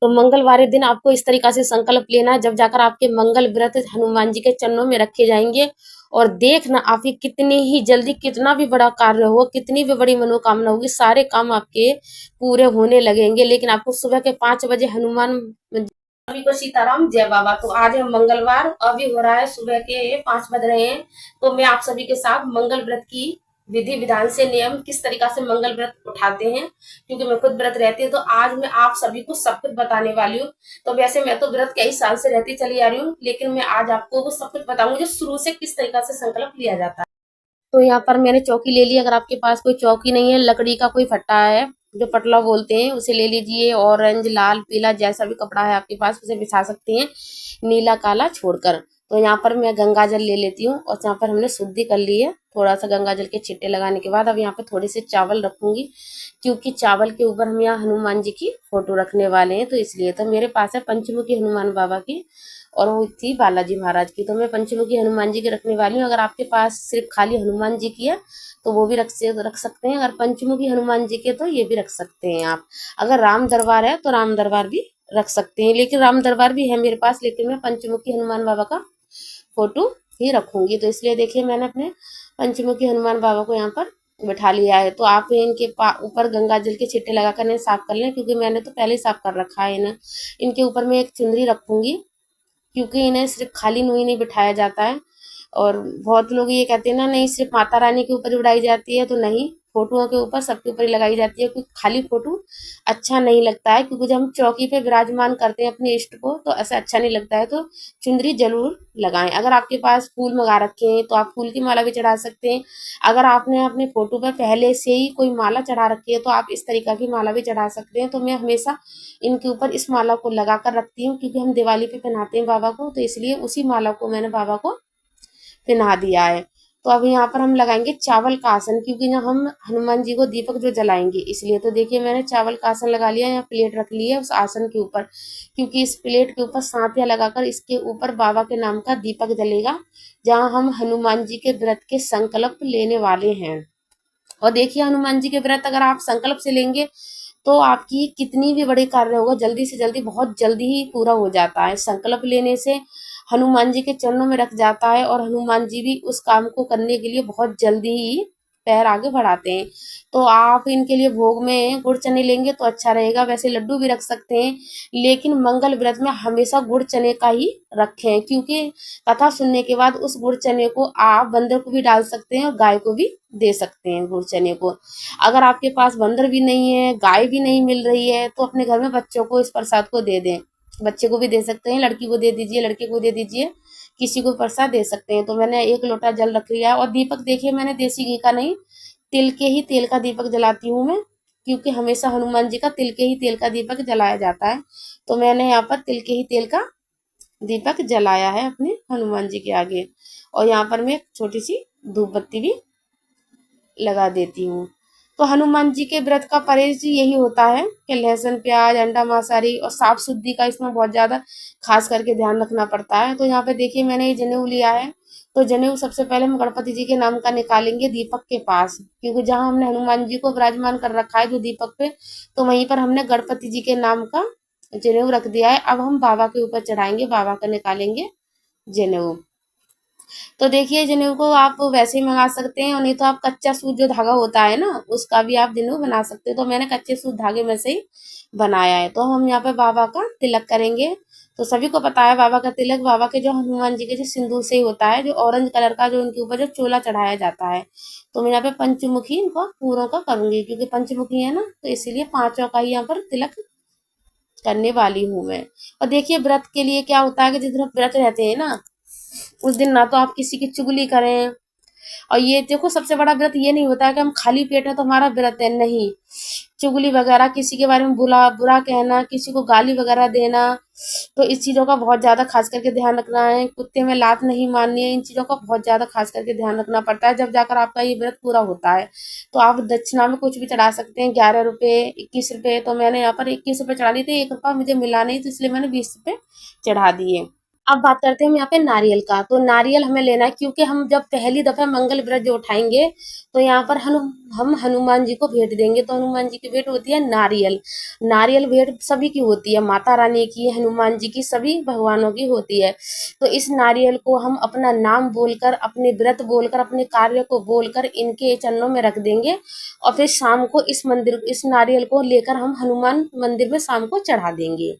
तो मंगलवार के दिन आपको इस तरीका से संकल्प लेना है, जब जाकर आपके मंगल व्रत हनुमान जी के चरणों में रखे जाएंगे। और देखना आपकी कितनी ही जल्दी, कितना भी बड़ा कार्य हो, कितनी भी बड़ी मनोकामना होगी, सारे काम आपके पूरे होने लगेंगे। लेकिन आपको सुबह के 5 बजे हनुमान, सभी को सीताराम जय बाबा। तो आज है मंगलवार, अभी हो रहा है सुबह के 5 बज रहे हैं। तो मैं आप सभी के साथ मंगल व्रत की विधि विधान से, नियम किस तरीका से मंगल व्रत उठाते हैं, क्योंकि मैं खुद व्रत रहती हूँ, तो आज मैं आप सभी को सब कुछ बताने वाली हूँ। तो वैसे मैं तो व्रत कई साल से रहती चली आ रही हूँ, लेकिन मैं आज आपको वो सब कुछ बताऊंगी जो शुरू से किस तरीका से संकल्प लिया जाता है। तो यहाँ पर मैंने चौकी ले ली। अगर आपके पास कोई चौकी नहीं है, लकड़ी का कोई फट्टा है जो पटला बोलते हैं, उसे ले लीजिए। ऑरेंज, लाल, पीला जैसा भी कपड़ा है आपके पास उसे बिछा सकते हैं, नीला काला छोड़कर। तो यहाँ पर मैं गंगा जल ले लेती हूँ, और यहाँ पर हमने शुद्धि कर ली है। थोड़ा सा गंगा जल के छिट्टे लगाने के बाद अब यहाँ पे थोड़े से चावल रखूंगी, क्योंकि चावल के ऊपर हम यहाँ हनुमान जी की फोटो रखने वाले हैं, तो इसलिए। तो मेरे पास है पंचमुखी हनुमान बाबा की, और वो थी बालाजी महाराज की। तो मैं पंचमुखी हनुमान जी की रखने वाली हूँ। अगर आपके पास सिर्फ खाली हनुमान जी की है तो वो भी रख सकते हैं। अगर पंचमुखी हनुमान जी के तो ये भी रख सकते हैं आप। अगर राम दरबार है तो राम दरबार भी रख सकते हैं, लेकिन राम दरबार भी है मेरे पास, लेकिन मैं पंचमुखी हनुमान बाबा का फोटो ही रखूंगी। तो इसलिए देखिए मैंने अपने पंचमुखी हनुमान बाबा को यहाँ पर बैठा लिया है। तो आप इनके ऊपर गंगा जल के छिट्टे लगाकर इन्हें साफ कर लें, क्योंकि मैंने तो पहले ही साफ कर रखा है इन्हें। इनके ऊपर मैं एक चुनरी रखूंगी, क्योंकि इन्हें सिर्फ खाली नूही नहीं बिठाया जाता है। और बहुत लोग ये कहते हैं ना, नहीं सिर्फ माता रानी के ऊपर ही उड़ाई जाती है, तो नहीं, फोटोओं के ऊपर सबके ऊपर ही लगाई जाती है, क्योंकि खाली फोटो अच्छा नहीं लगता है। क्योंकि जब हम चौकी पे विराजमान करते हैं अपने इष्ट को, तो ऐसा अच्छा नहीं लगता है। तो चुंदरी जरूर लगाएं। अगर आपके पास फूल मंगा रखे हैं तो आप फूल की माला भी चढ़ा सकते हैं। अगर आपने अपने फोटो पर पहले से ही कोई माला चढ़ा रखी है तो आप इस तरीका की माला भी चढ़ा सकते हैं। तो मैं हमेशा इनके ऊपर इस माला को लगा कर रखती हूँ, क्योंकि हम दिवाली पे पहनाते हैं बाबा को, तो इसलिए उसी माला को मैंने बाबा को पहना दिया है। तो अब यहाँ पर हम लगाएंगे चावल का आसन, क्योंकि ना हम हनुमान जी को दीपक जो जलाएंगे, इसलिए। तो देखिए मैंने चावल का आसन लगा लिया, यहाँ प्लेट रख ली है उस आसन के ऊपर, क्योंकि इस प्लेट के ऊपर सांतिया लगाकर इसके ऊपर बाबा के नाम का दीपक जलेगा, जहाँ हम हनुमान जी के व्रत के संकल्प लेने वाले हैं। और देखिए हनुमान जी के व्रत अगर आप संकल्प से लेंगे तो आपकी कितनी भी बड़ी कार्य होगा, जल्दी से जल्दी, बहुत जल्दी ही पूरा हो जाता है। संकल्प लेने से हनुमान जी के चरणों में रख जाता है, और हनुमान जी भी उस काम को करने के लिए बहुत जल्दी ही पैर आगे बढ़ाते हैं। तो आप इनके लिए भोग में गुड़ चने लेंगे तो अच्छा रहेगा। वैसे लड्डू भी रख सकते हैं, लेकिन मंगल व्रत में हमेशा गुड़ चने का ही रखें, क्योंकि कथा सुनने के बाद उस गुड़ चने को आप बंदर को भी डाल सकते हैं और गाय को भी दे सकते हैं गुड़ चने को। अगर आपके पास बंदर भी नहीं है, गाय भी नहीं मिल रही है, तो अपने घर में बच्चों को इस प्रसाद को दे दें। बच्चे को भी दे सकते हैं, लड़की को दे दीजिए, लड़के को दे दीजिए, किसी को प्रसाद दे सकते हैं। तो मैंने 1 लोटा जल रख लिया है। और दीपक देखिए मैंने देसी घी का नहीं, तिल के ही तेल का दीपक जलाती हूँ मैं, क्योंकि हमेशा हनुमान जी का तिल के ही तेल का दीपक जलाया जाता है। तो मैंने यहाँ पर तिल के ही तेल का दीपक जलाया है अपने हनुमान जी के आगे। और यहाँ पर मैं छोटी सी धूप बत्ती भी लगा देती हूँ। तो हनुमान जी के व्रत का परहेज यही होता है कि लहसुन, प्याज, अंडा, मांसाहारी और साफ शुद्धि का इसमें बहुत ज़्यादा खास करके ध्यान रखना पड़ता है। तो यहाँ पे देखिए मैंने ये जनेऊ लिया है। तो जनेऊ सबसे पहले हम गणपति जी के नाम का निकालेंगे दीपक के पास, क्योंकि जहाँ हमने हनुमान जी को विराजमान कर रखा है जो दीपक पे, तो वहीं पर हमने गणपति जी के नाम का जनेऊ रख दिया है। अब हम बाबा के ऊपर चढ़ाएंगे, बाबा का निकालेंगे जनेऊ। तो देखिए जनेऊ को आप वैसे ही मंगा सकते हैं, और नहीं तो आप कच्चा सूत जो धागा होता है ना, उसका भी आप जनेऊ बना सकते हो। तो मैंने कच्चे सूत धागे में से ही बनाया है। तो हम यहाँ पे बाबा का तिलक करेंगे। तो सभी को पता है बाबा का तिलक बाबा के जो हनुमान जी के जो सिंदूर से ही होता है, जो ऑरेंज कलर का जो उनके ऊपर जो चोला चढ़ाया जाता है। तो मैं यहाँ पे पंचमुखी इनको पूरों का करूंगी, क्योंकि पंचमुखी है ना, तो इसीलिए 5 का ही यहाँ पर तिलक करने वाली हूँ मैं। और देखिए व्रत के लिए क्या होता है कि जिस दिन व्रत रहते हैं ना, उस दिन ना तो आप किसी की चुगली करें। और ये देखो सबसे बड़ा व्रत ये नहीं होता है कि हम खाली पेट है तो हमारा व्रत है, नहीं। चुगली वगैरह, किसी के बारे में बुरा बुरा कहना, किसी को गाली वगैरह देना, तो इस चीजों का बहुत ज्यादा खास करके ध्यान रखना है। कुत्ते में लात नहीं मारनी है, इन चीजों का बहुत ज्यादा खास करके ध्यान रखना पड़ता है। जब जाकर आपका ये व्रत पूरा होता है तो आप दक्षिणा में कुछ भी चढ़ा सकते हैं, 11 रुपए, 21 रुपए। तो मैंने यहाँ पर 21 रुपए चढ़ा दिए थे, 1 रुपया मुझे मिला नहीं, तो इसलिए मैंने 20 रुपए चढ़ा दिए। अब बात करते हैं हम यहाँ पे नारियल का। तो नारियल हमें लेना है, क्योंकि हम जब पहली दफा मंगल व्रत जो उठाएंगे तो यहाँ पर हम हनुमान जी को भेंट देंगे। तो हनुमान जी की भेंट होती है नारियल। नारियल भेंट सभी की होती है, माता रानी की, हनुमान जी की, सभी भगवानों की होती है। तो इस नारियल को हम अपना नाम बोलकर, अपने व्रत बोलकर, अपने कार्य को बोलकर इनके चरणों में रख देंगे और फिर शाम को इस नारियल को लेकर हम हनुमान मंदिर में शाम को चढ़ा देंगे।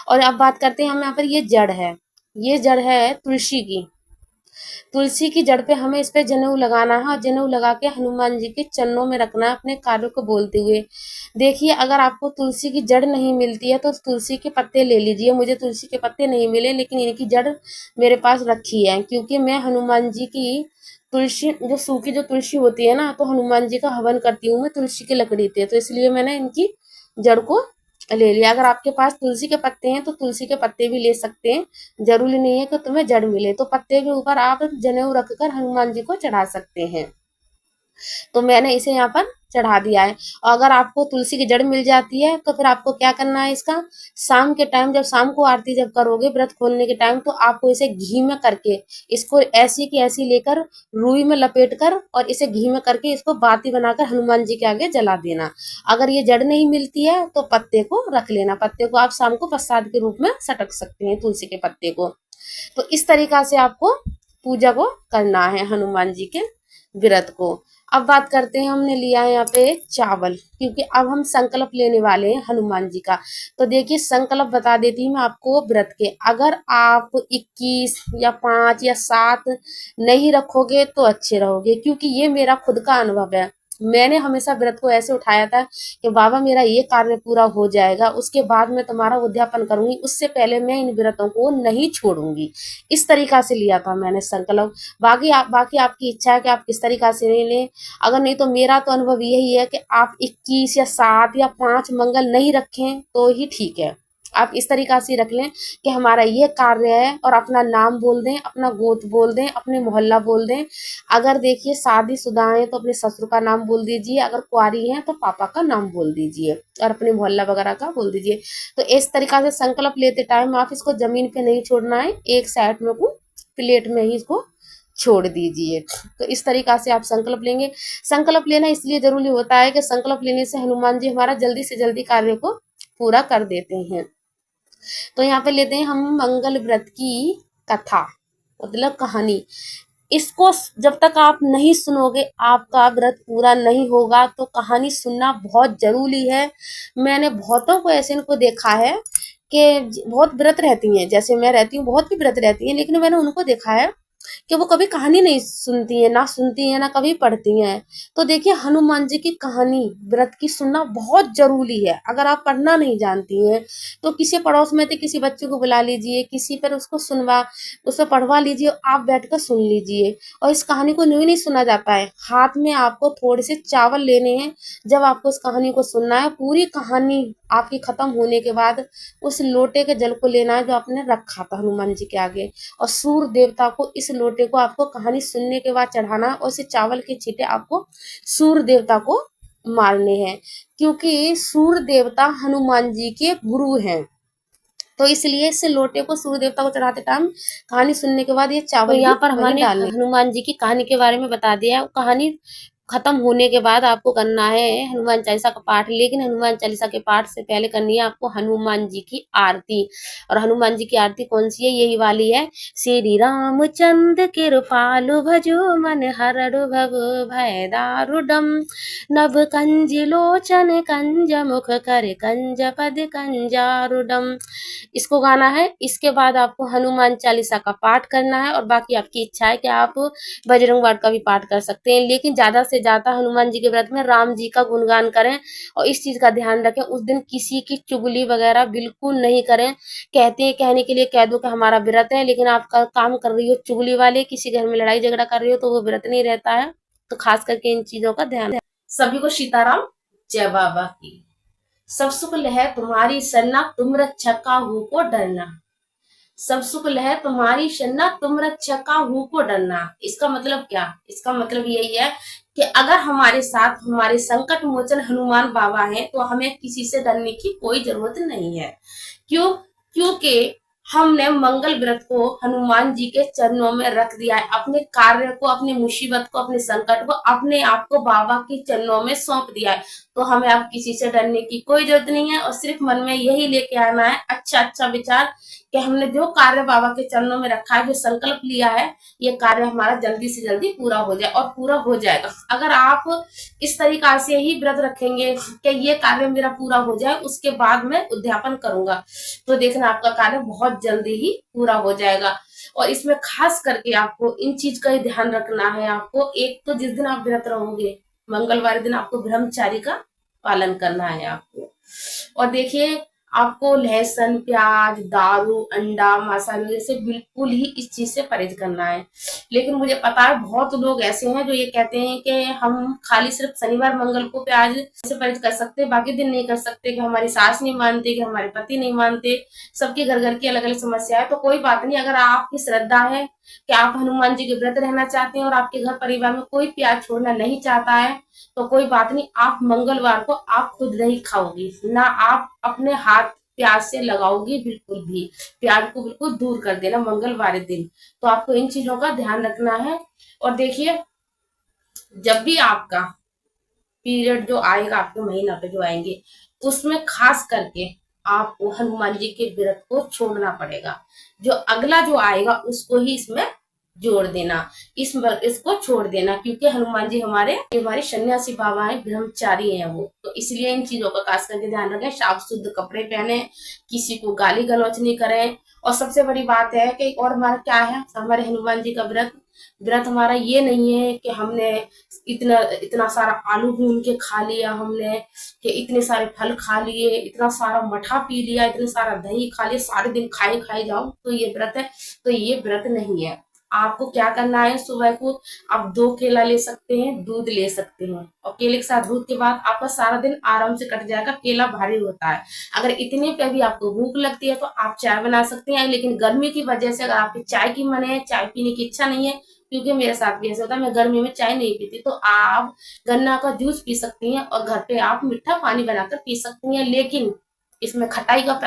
और अब बात करते हैं हम यहाँ पर, ये जड़ है, ये जड़ है तुलसी की। तुलसी की जड़ पे हमें इस पे जनेऊ लगाना है और जनेऊ लगा के हनुमान जी के चरणों में रखना है अपने कार्य को बोलते हुए। देखिए, अगर आपको तुलसी की जड़ नहीं मिलती है तो तुलसी के पत्ते ले लीजिए। मुझे तुलसी के पत्ते नहीं मिले, लेकिन इनकी जड़ मेरे पास रखी है, क्योंकि मैं हनुमान जी की तुलसी, जो सूखी जो तुलसी होती है ना, तो हनुमान जी का हवन करती हूँ मैं तुलसी की लकड़ी से, तो इसलिए मैंने इनकी जड़ को ले लिया। अगर आपके पास तुलसी के पत्ते हैं तो तुलसी के पत्ते भी ले सकते हैं, जरूरी नहीं है कि तुम्हें जड़ मिले। तो पत्ते के ऊपर आप जनेऊ रखकर हनुमान जी को चढ़ा सकते हैं। तो मैंने इसे यहाँ पर चढ़ा दिया है। और अगर आपको तुलसी की जड़ मिल जाती है तो फिर आपको क्या करना है, इसका शाम के टाइम, जब शाम को आरती जब करोगे व्रत खोलने के टाइम, तो आपको इसे घी में करके, इसको ऐसी की ऐसी लेकर रुई में लपेट कर और इसे घी में करके इसको बाती बनाकर हनुमान जी के आगे जला देना। अगर ये जड़ नहीं मिलती है तो पत्ते को रख लेना, पत्ते को आप शाम को प्रसाद के रूप में सटक सकते हैं, तुलसी के पत्ते को। तो इस तरीका से आपको पूजा को करना है हनुमान जी के व्रत को। अब बात करते हैं, हमने लिया है यहाँ पे चावल, क्योंकि अब हम संकल्प लेने वाले हैं हनुमान जी का। तो देखिए, संकल्प बता देती हूँ मैं आपको व्रत के। अगर आप 21 या 5 या 7 नहीं रखोगे तो अच्छे रहोगे, क्योंकि ये मेरा खुद का अनुभव है। मैंने हमेशा व्रत को ऐसे उठाया था कि बाबा मेरा ये कार्य पूरा हो जाएगा, उसके बाद मैं तुम्हारा उद्यापन करूंगी, उससे पहले मैं इन व्रतों को नहीं छोड़ूंगी। इस तरीका से लिया था मैंने संकल्प। बाकी आपकी इच्छा है कि आप किस तरीका से लें। अगर नहीं तो मेरा तो अनुभव यही है कि आप 21 या 7 या 5 मंगल नहीं रखें तो ही ठीक है। आप इस तरीका से रख लें कि हमारा ये कार्य है, और अपना नाम बोल दें, अपना गोत्र बोल दें, अपने मोहल्ला बोल दें। अगर देखिए शादीशुदा हैं तो अपने ससुर का नाम बोल दीजिए, अगर कुंवारी हैं तो पापा का नाम बोल दीजिए और अपने मोहल्ला वगैरह का बोल दीजिए। तो इस तरीका से संकल्प लेते टाइम आप इसको जमीन पे नहीं छोड़ना है, एक साइड में को प्लेट में ही इसको छोड़ दीजिए। तो इस तरीका से आप संकल्प लेंगे। संकल्प लेना इसलिए जरूरी होता है कि संकल्प लेने से हनुमान जी हमारा जल्दी से जल्दी कार्य को पूरा कर देते हैं। तो यहाँ पे लेते हैं हम मंगल व्रत की कथा, मतलब कहानी। इसको जब तक आप नहीं सुनोगे आपका व्रत पूरा नहीं होगा, तो कहानी सुनना बहुत जरूरी है। मैंने बहुतों को ऐसे इनको देखा है कि बहुत व्रत रहती हैं, जैसे मैं रहती हूँ, बहुत भी व्रत रहती हैं, लेकिन मैंने उनको देखा है कि वो कभी कहानी नहीं सुनती हैं ना कभी पढ़ती हैं। तो देखिए, हनुमान जी की कहानी व्रत की सुनना बहुत जरूरी है। अगर आप पढ़ना नहीं जानती हैं तो किसी पड़ोस में से किसी बच्चे को बुला लीजिए, किसी पर उसको पढ़वा लीजिए, आप बैठकर सुन लीजिए। और इस कहानी को यूं ही नहीं सुना जाता है, हाथ में आपको थोड़े से चावल लेने हैं। जब आपको इस कहानी को सुनना है, पूरी कहानी आपकी खत्म होने के बाद उस लोटे के जल को लेना है जो आपने रखा था हनुमान जी के आगे, और सूर्य देवता को इस लोटे को आपको कहानी सुनने के बाद चढ़ाना है, और इसे चावल के छींटे आपको सूर्य देवता को मारने हैं, क्योंकि सूर्य देवता हनुमान जी के गुरु हैं। तो इसलिए इस लोटे को सूर्य देवता को चढ़ाते टाइम कहानी सुनने के बाद ये चावल, तो यहाँ पर हमारे हनुमान जी की कहानी के बारे में बता दिया है। कहानी खत्म होने के बाद आपको करना है हनुमान चालीसा का पाठ, लेकिन हनुमान चालीसा के पाठ से पहले करनी है आपको हनुमान जी की आरती। और हनुमान जी की आरती कौन सी है, यही वाली है, श्री रामचंद्र कृपालु भजो मन हरड़ु भव भय दारुडम नभ कंज लोचन कंज मुख कर कंज पद कंजारुडम। इसको गाना है। इसके बाद आपको हनुमान चालीसा का पाठ करना है, और बाकी आपकी इच्छा है कि आप बजरंग बाण का भी पाठ कर सकते हैं, लेकिन ज्यादा से ज्यादा हनुमान जी के व्रत में राम जी का गुणगान करें। और इस चीज का ध्यान रखें, उस दिन किसी की चुगली वगैरह बिल्कुल नहीं करें। कहने के लिए कह दो कि हमारा व्रत है, लेकिन आप काम कर रही हो चुगली वाले, किसी घर में लड़ाई झगड़ा कर रही हो, तो वो व्रत नहीं रहता है। तो खास करके इन चीजों का ध्यान। सभी को सीताराम जय बाबा की। सब सुख लहै तुम्हारी सरना, तुम रक्षक काहू को डरना। सब सुख लहै तुम्हारी शन्ना, तुम रक्षक काहू को डरना। इसका मतलब क्या, इसका मतलब यही है कि अगर हमारे साथ हमारे संकट मोचन हनुमान बाबा हैं तो हमें किसी से डरने की कोई जरूरत नहीं है। क्यों? क्योंकि हमने मंगल व्रत को हनुमान जी के चरणों में रख दिया है, अपने कार्य को, अपनी मुसीबत को, अपने संकट को, अपने आप को बाबा के चरणों में सौंप दिया है। तो हमें अब किसी से डरने की कोई जरूरत नहीं है, और सिर्फ मन में यही लेके आना है अच्छा अच्छा विचार कि हमने जो कार्य बाबा के चरणों में रखा है, जो संकल्प लिया है, ये कार्य हमारा जल्दी से जल्दी पूरा हो जाए, और पूरा हो जाएगा। अगर आप इस तरीका से ही व्रत रखेंगे कि ये कार्य मेरा पूरा हो जाए, उसके बाद मैं उद्यापन करूंगा, तो देखना आपका कार्य बहुत जल्दी ही पूरा हो जाएगा। और इसमें खास करके आपको इन चीज का ही ध्यान रखना है। आपको एक तो जिस दिन आप व्रत रहोगे, मंगलवार दिन आपको ब्रह्मचारी का पालन करना है आपको। और देखिए, आपको लहसुन, प्याज, दारू, अंडा, मसाले से बिल्कुल ही इस चीज से परहेज करना है। लेकिन मुझे पता है बहुत लोग ऐसे हैं जो ये कहते हैं कि हम खाली सिर्फ शनिवार मंगल को प्याज से परहेज कर सकते, बाकी दिन नहीं कर सकते, कि हमारी सास नहीं मानते, कि हमारे पति नहीं मानते। सबके घर घर की अलग अलग समस्या है। तो कोई बात नहीं, अगर आपकी श्रद्धा है कि आप हनुमान जी के व्रत रहना चाहते हैं और आपके घर परिवार में कोई प्याज छोड़ना नहीं चाहता है, तो कोई बात नहीं, आप मंगलवार को आप खुद नहीं खाओगी, ना आप अपने हाथ प्याज से लगाओगी, बिल्कुल भी प्याज को बिल्कुल दूर कर देना मंगलवार दिन। तो आपको इन चीजों का ध्यान रखना है। और देखिए, जब भी आपका पीरियड जो आएगा, आपके महीना पे जो आएंगे, उसमें खास करके आपको हनुमान जी के व्रत को छोड़ना पड़ेगा। जो अगला जो आएगा उसको ही इसमें जोड़ देना, इसको छोड़ देना, क्योंकि हनुमान जी हमारे सन्यासी बाबा हैं, ब्रह्मचारी हैं वो। तो इसलिए इन चीजों का खास करके ध्यान रखें। साफ शुद्ध कपड़े पहने, किसी को गाली गलौज नहीं करें। और सबसे बड़ी बात है कि और हमारा क्या है, हमारे हनुमान जी का व्रत व्रत हमारा ये नहीं है कि हमने इतना इतना सारा आलू भून के खा लिया, हमने कि इतने सारे फल खा लिए, इतना सारा मठा पी लिया, इतने सारा दही खा लिया, सारे दिन खाए खाए जाओ तो ये व्रत है। तो ये व्रत नहीं है। आपको क्या करना है, सुबह को आप 2 केला ले सकते हैं, दूध ले सकते हैं, और केले के साथ दूध के बाद आपका सारा दिन आराम से कट जाएगा। केला भारी होता है। अगर इतने पे भी आपको भूख लगती है तो आप चाय बना सकते हैं, लेकिन गर्मी की वजह से अगर आपकी चाय की मन है, चाय पीने की इच्छा नहीं है, क्योंकि मेरे साथ भी ऐसा होता है, मैं गर्मी में चाय नहीं पीती, तो आप गन्ना का जूस पी सकती हैं, और घर पे आप मीठा पानी बनाकर पी सकती हैं। लेकिन इसमें खटाई का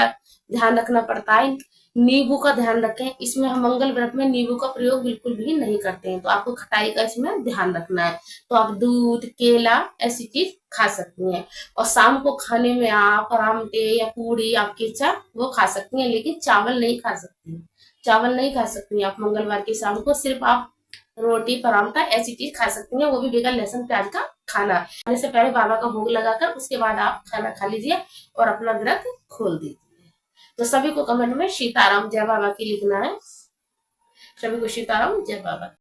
ध्यान रखना पड़ता है, नींबू का ध्यान रखें। इसमें हम मंगल व्रत में नींबू का प्रयोग बिल्कुल भी नहीं करते हैं, तो आपको खटाई का इसमें ध्यान रखना है। तो आप दूध, केला ऐसी चीज खा सकती हैं। और शाम को खाने में आप परांठे या पूड़ी, आपकी इच्छा, वो खा सकती हैं, लेकिन चावल नहीं खा सकती। चावल नहीं खा सकती हैं आप मंगलवार की शाम को, सिर्फ आप रोटी, परांठा ऐसी चीज खा सकती हैं, वो भी बगैर लहसुन प्याज का खाना। खाने से पहले बाबा का भोग लगाकर उसके बाद आप खाना खा लीजिए और अपना व्रत खोल दीजिए। तो सभी को कमेंट में सीताराम जय बाबा की लिखना है। सभी को सीताराम जय बाबा।